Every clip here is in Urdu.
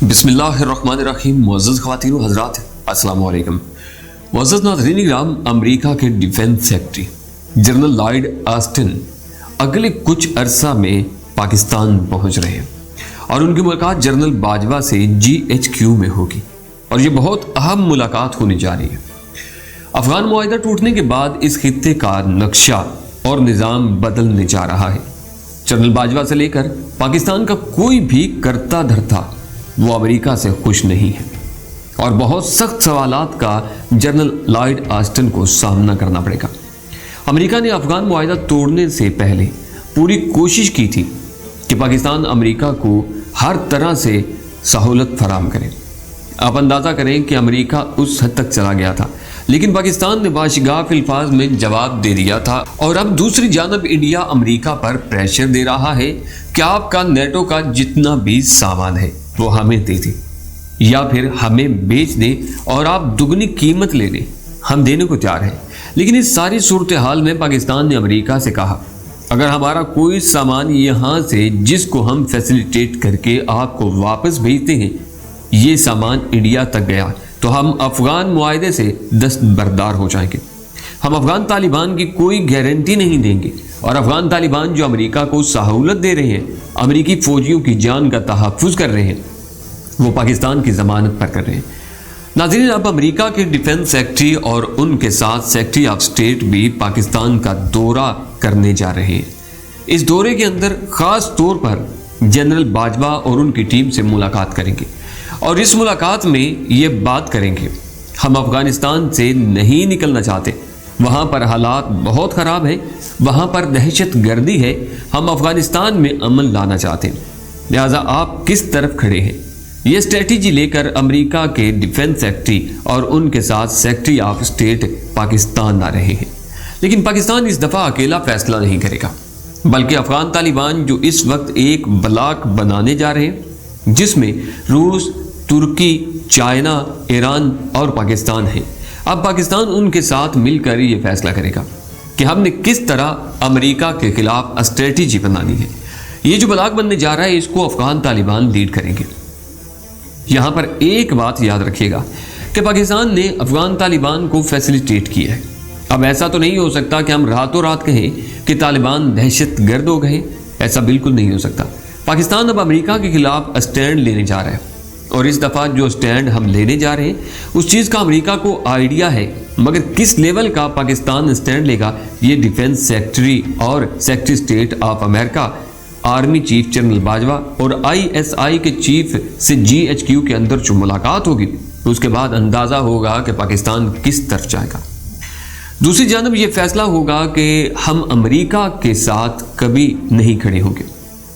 بسم اللہ الرحمن الرحیم۔ معزز خواتین و حضرات، السلام علیکم۔ معزز ناظرین کرام، امریکہ کے defence secretary general Lloyd Austin اگلے کچھ عرصہ میں پاکستان پہنچ رہے ہیں اور ان کی ملاقات جنرل باجوہ سے GHQ میں ہوگی اور یہ بہت اہم ملاقات ہونے جا رہی ہے۔ افغان معاہدہ ٹوٹنے کے بعد اس خطے کا نقشہ اور نظام بدلنے جا رہا ہے۔ جنرل باجوہ سے لے کر پاکستان کا کوئی بھی کرتا دھرتا وہ امریکہ سے خوش نہیں ہے اور بہت سخت سوالات کا جنرل لائیڈ آسٹن کو سامنا کرنا پڑے گا۔ امریکہ نے افغان معاہدہ توڑنے سے پہلے پوری کوشش کی تھی کہ پاکستان امریکہ کو ہر طرح سے سہولت فراہم کرے۔ آپ اندازہ کریں کہ امریکہ اس حد تک چلا گیا تھا، لیکن پاکستان نے باشگاف الفاظ میں جواب دے دیا تھا اور اب دوسری جانب انڈیا امریکہ پر پریشر دے رہا ہے کہ آپ کا نیٹو کا جتنا بھی سامان ہے وہ ہمیں دے دیں یا پھر ہمیں بیچ دیں اور آپ دگنی قیمت لے لیں، ہم دینے کو تیار ہیں۔ لیکن اس ساری صورتحال میں پاکستان نے امریکہ سے کہا اگر ہمارا کوئی سامان یہاں سے جس کو ہم فیسیلیٹیٹ کر کے آپ کو واپس بھیجتے ہیں یہ سامان انڈیا تک گیا تو ہم افغان معاہدے سے دستبردار ہو جائیں گے۔ ہم افغان طالبان کی کوئی گارنٹی نہیں دیں گے اور افغان طالبان جو امریکہ کو سہولت دے رہے ہیں، امریکی فوجیوں کی جان کا تحفظ کر رہے ہیں، وہ پاکستان کی ضمانت پر کر رہے ہیں۔ ناظرین، اب امریکہ کے ڈیفنس سیکرٹری اور ان کے ساتھ سیکرٹری آف اسٹیٹ بھی پاکستان کا دورہ کرنے جا رہے ہیں۔ اس دورے کے اندر خاص طور پر جنرل باجوہ اور ان کی ٹیم سے ملاقات کریں گے اور اس ملاقات میں یہ بات کریں گے ہم افغانستان سے نہیں نکلنا چاہتے، وہاں پر حالات بہت خراب ہیں، وہاں پر دہشت گردی ہے، ہم افغانستان میں امن لانا چاہتے ہیں، لہٰذا آپ کس طرف کھڑے ہیں؟ یہ اسٹریٹجی لے کر امریکہ کے ڈیفنس سیکرٹری اور ان کے ساتھ سیکرٹری آف اسٹیٹ پاکستان آ رہے ہیں۔ لیکن پاکستان اس دفعہ اکیلا فیصلہ نہیں کرے گا، بلکہ افغان طالبان جو اس وقت ایک بلاک بنانے جا رہے ہیں جس میں روس، ترکی، چائنا، ایران اور پاکستان ہیں، اب پاکستان ان کے ساتھ مل کر یہ فیصلہ کرے گا کہ ہم نے کس طرح امریکہ کے خلاف اسٹریٹجی بنانی ہے۔ یہ جو بلاک بننے جا رہا ہے اس کو افغان طالبان لیڈ کریں گے۔ یہاں پر ایک بات یاد رکھیے گا کہ پاکستان نے افغان طالبان کو فیسیلیٹیٹ کیا ہے۔ اب ایسا تو نہیں ہو سکتا کہ ہم راتوں رات کہیں کہ طالبان دہشت گرد ہو گئے، ایسا بالکل نہیں ہو سکتا۔ پاکستان اب امریکہ کے خلاف اسٹینڈ لینے جا رہا ہے اور اس دفعہ جو اسٹینڈ ہم لینے جا رہے ہیں اس چیز کا امریکہ کو آئیڈیا ہے، مگر کس لیول کا پاکستان اسٹینڈ لے گا یہ ڈیفنس سیکرٹری اور secretary state of America, army chief general Bajwa اور ISI کے چیف سے GHQ کے اندر جو ملاقات ہوگی اس کے بعد اندازہ ہوگا کہ پاکستان کس طرف جائے گا۔ دوسری جانب یہ فیصلہ ہوگا کہ ہم امریکہ کے ساتھ کبھی نہیں کھڑے ہوں گے۔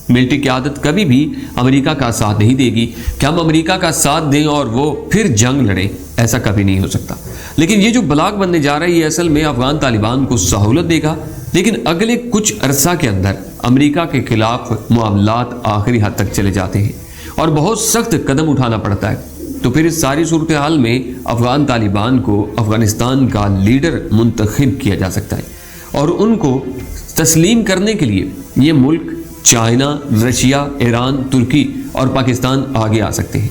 ملٹری قیادت کبھی بھی امریکہ کا ساتھ نہیں دے گی کہ ہم امریکہ کا ساتھ دیں اور وہ پھر جنگ لڑیں، ایسا کبھی نہیں ہو سکتا۔ لیکن یہ جو بلاک بننے جا رہا ہے یہ اصل میں افغان طالبان کو سہولت دے گا، لیکن اگلے کچھ عرصہ کے اندر امریکہ کے خلاف معاملات آخری حد تک چلے جاتے ہیں اور بہت سخت قدم اٹھانا پڑتا ہے، تو پھر اس ساری صورتحال میں افغان طالبان کو افغانستان کا لیڈر منتخب کیا جا سکتا ہے اور ان کو تسلیم کرنے کے لیے یہ ملک چائنا، رشیا، ایران، ترکی اور پاکستان آگے آ سکتے ہیں۔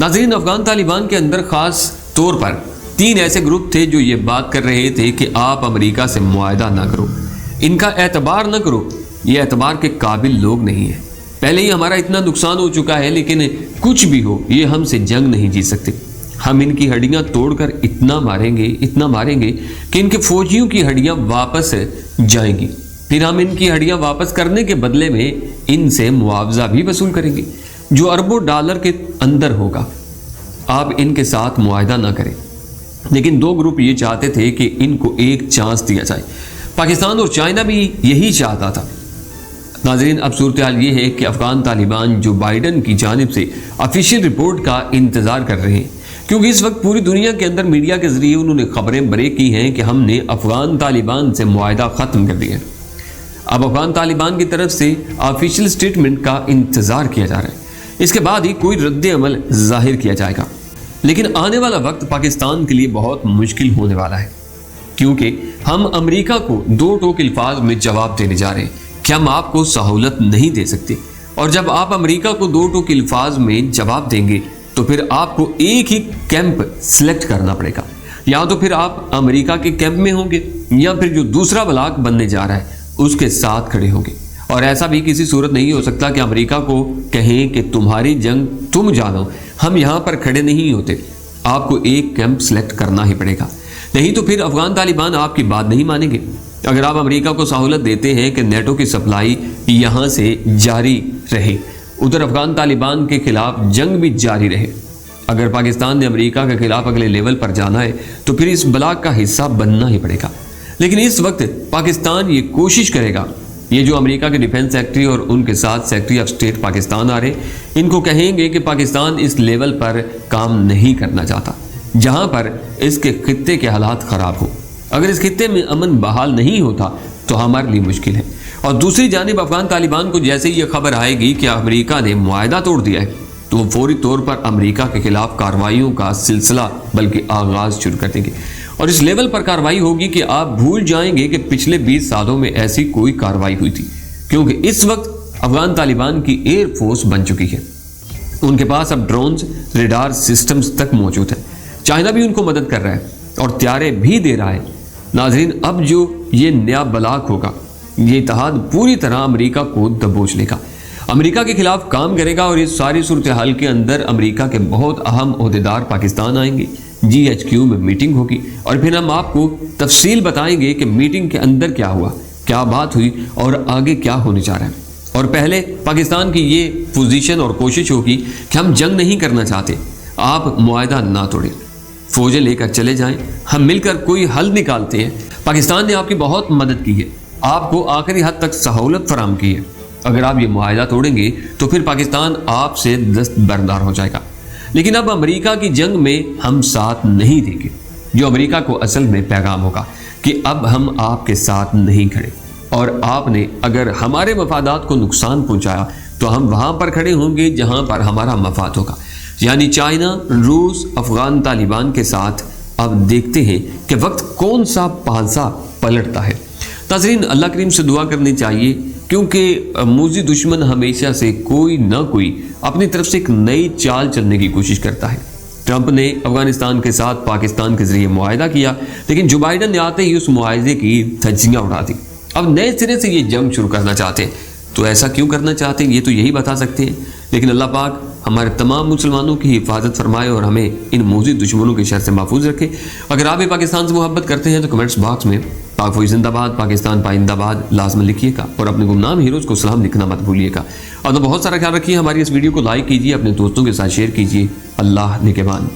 ناظرین، افغان طالبان کے اندر خاص طور پر 3 ایسے گروپ تھے جو یہ بات کر رہے تھے کہ آپ امریکہ سے معاہدہ نہ کرو، ان کا اعتبار نہ کرو، یہ اعتبار کے قابل لوگ نہیں ہیں، پہلے ہی ہمارا اتنا نقصان ہو چکا ہے، لیکن کچھ بھی ہو یہ ہم سے جنگ نہیں جیت سکتے، ہم ان کی ہڈیاں توڑ کر اتنا ماریں گے کہ ان کے فوجیوں کی ہڈیاں واپس جائیں گی، پھر ہم ان کی ہڈیاں واپس کرنے کے بدلے میں ان سے معاوضہ بھی وصول کریں گے جو اربوں ڈالر کے اندر ہوگا۔ آپ ان کے ساتھ معاہدہ نہ کریں، لیکن 2 گروپ یہ چاہتے تھے کہ ان کو ایک چانس دیا جائے، پاکستان اور چائنا بھی یہی چاہتا تھا۔ ناظرین، اب صورتحال یہ ہے کہ افغان طالبان جو بائیڈن کی جانب سے آفیشیل رپورٹ کا انتظار کر رہے ہیں، کیونکہ اس وقت پوری دنیا کے اندر میڈیا کے ذریعے انہوں نے خبریں بریک کی ہیں کہ ہم نے افغان طالبان سے معاہدہ ختم کر دیا ہے۔ اب افغان طالبان کی طرف سے آفیشیل سٹیٹمنٹ کا انتظار کیا جا رہا ہے، اس کے بعد ہی کوئی رد عمل ظاہر کیا جائے گا۔ لیکن آنے والا وقت پاکستان کے لیے بہت مشکل ہونے والا ہے، کیونکہ ہم امریکہ کو 2 ٹوک الفاظ میں جواب دینے جا رہے ہیں کہ ہم آپ کو سہولت نہیں دے سکتے، اور جب آپ امریکہ کو 2 ٹوک الفاظ میں جواب دیں گے تو پھر آپ کو ایک ہی کیمپ سلیکٹ کرنا پڑے گا، یا تو پھر آپ امریکہ کے کیمپ میں ہوں گے یا پھر جو دوسرا بلاک بننے جا رہا ہے اس کے ساتھ کھڑے ہوں گے۔ اور ایسا بھی کسی صورت نہیں ہو سکتا کہ امریکہ کو کہیں کہ تمہاری جنگ تم جانو، ہم یہاں پر کھڑے نہیں ہوتے۔ آپ کو ایک کیمپ سلیکٹ کرنا ہی پڑے گا، نہیں تو پھر افغان طالبان آپ کی بات نہیں مانیں گے۔ اگر آپ امریکہ کو سہولت دیتے ہیں کہ نیٹو کی سپلائی یہاں سے جاری رہے، ادھر افغان طالبان کے خلاف جنگ بھی جاری رہے، اگر پاکستان نے امریکہ کے خلاف اگلے لیول پر جانا ہے تو پھر اس بلاک کا حصہ بننا ہی پڑے گا۔ لیکن اس وقت پاکستان یہ کوشش کرے گا، یہ جو امریکہ کے ڈیفنس سیکرٹری اور ان کے ساتھ سیکرٹری آف اسٹیٹ پاکستان آ رہے، ان کو کہیں گے کہ پاکستان اس لیول پر کام نہیں کرنا چاہتا جہاں پر اس کے خطے کے حالات خراب ہو۔ اگر اس خطے میں امن بحال نہیں ہوتا تو ہمارے لیے مشکل ہے۔ اور دوسری جانب افغان طالبان کو جیسے یہ خبر آئے گی کہ امریکہ نے معاہدہ توڑ دیا ہے تو وہ فوری طور پر امریکہ کے خلاف کارروائیوں کا سلسلہ بلکہ آغاز شروع کر دیں گے، اور اس لیول پر کارروائی ہوگی کہ آپ بھول جائیں گے کہ پچھلے 20 سالوں میں ایسی کوئی کارروائی ہوئی تھی، کیونکہ اس وقت افغان طالبان کی ایئر فورس بن چکی ہے، ان کے پاس اب ڈرونز، ریڈار سسٹمز تک موجود ہیں۔ چائنا بھی ان کو مدد کر رہا ہے اور طیارے بھی دے رہا ہے۔ ناظرین، اب جو یہ نیا بلاک ہوگا، یہ اتحاد پوری طرح امریکہ کو دبوچ لے گا، امریکہ کے خلاف کام کرے گا، اور اس ساری صورتحال کے اندر امریکہ کے بہت اہم عہدیدار پاکستان آئیں گے، GHQ میں میٹنگ ہوگی، اور پھر ہم آپ کو تفصیل بتائیں گے کہ میٹنگ کے اندر کیا ہوا، کیا بات ہوئی اور آگے کیا ہونے جا رہا ہے۔ اور پہلے پاکستان کی یہ پوزیشن اور کوشش ہوگی کہ ہم جنگ نہیں کرنا چاہتے، آپ معاہدہ نہ توڑیں، فوجیں لے کر چلے جائیں، ہم مل کر کوئی حل نکالتے ہیں۔ پاکستان نے آپ کی بہت مدد کی ہے، آپ کو آخری حد تک سہولت فراہم کی ہے، اگر آپ یہ معاہدہ توڑیں گے تو پھر پاکستان آپ سے دستبردار ہو جائے گا۔ لیکن اب امریکہ کی جنگ میں ہم ساتھ نہیں دیں گے، جو امریکہ کو اصل میں پیغام ہوگا کہ اب ہم آپ کے ساتھ نہیں کھڑے، اور آپ نے اگر ہمارے مفادات کو نقصان پہنچایا تو ہم وہاں پر کھڑے ہوں گے جہاں پر ہمارا مفاد ہوگا، یعنی چائنا، روس، افغان طالبان کے ساتھ۔ اب دیکھتے ہیں کہ وقت کون سا پانسا پلٹتا ہے۔ ناظرین، اللہ کریم سے دعا کرنی چاہیے، کیونکہ موذی دشمن ہمیشہ سے کوئی نہ کوئی اپنی طرف سے ایک نئی چال چلنے کی کوشش کرتا ہے۔ ٹرمپ نے افغانستان کے ساتھ پاکستان کے ذریعے معاہدہ کیا، لیکن جو بائیڈن نے آتے ہی اس معاہدے کی دھجیاں اڑا دی۔ اب نئے سرے سے یہ جنگ شروع کرنا چاہتے ہیں، تو ایسا کیوں کرنا چاہتے ہیں یہ تو یہی بتا سکتے ہیں۔ لیکن اللہ پاک ہمارے تمام مسلمانوں کی حفاظت فرمائے اور ہمیں ان موذی دشمنوں کے شر سے محفوظ رکھے۔ اگر آپ بھی پاکستان سے محبت کرتے ہیں تو کمنٹس باکس میں پاک فوج زندہ باد، پاکستان پائندہ باد لازم لکھیے گا، اور اپنے گمنام ہیروز کو سلام لکھنا مت بھولیے گا۔ اور تو بہت سارا خیال رکھیے، ہماری اس ویڈیو کو لائک کیجیے، اپنے دوستوں کے ساتھ شیئر کیجیے۔ اللہ نگہبان۔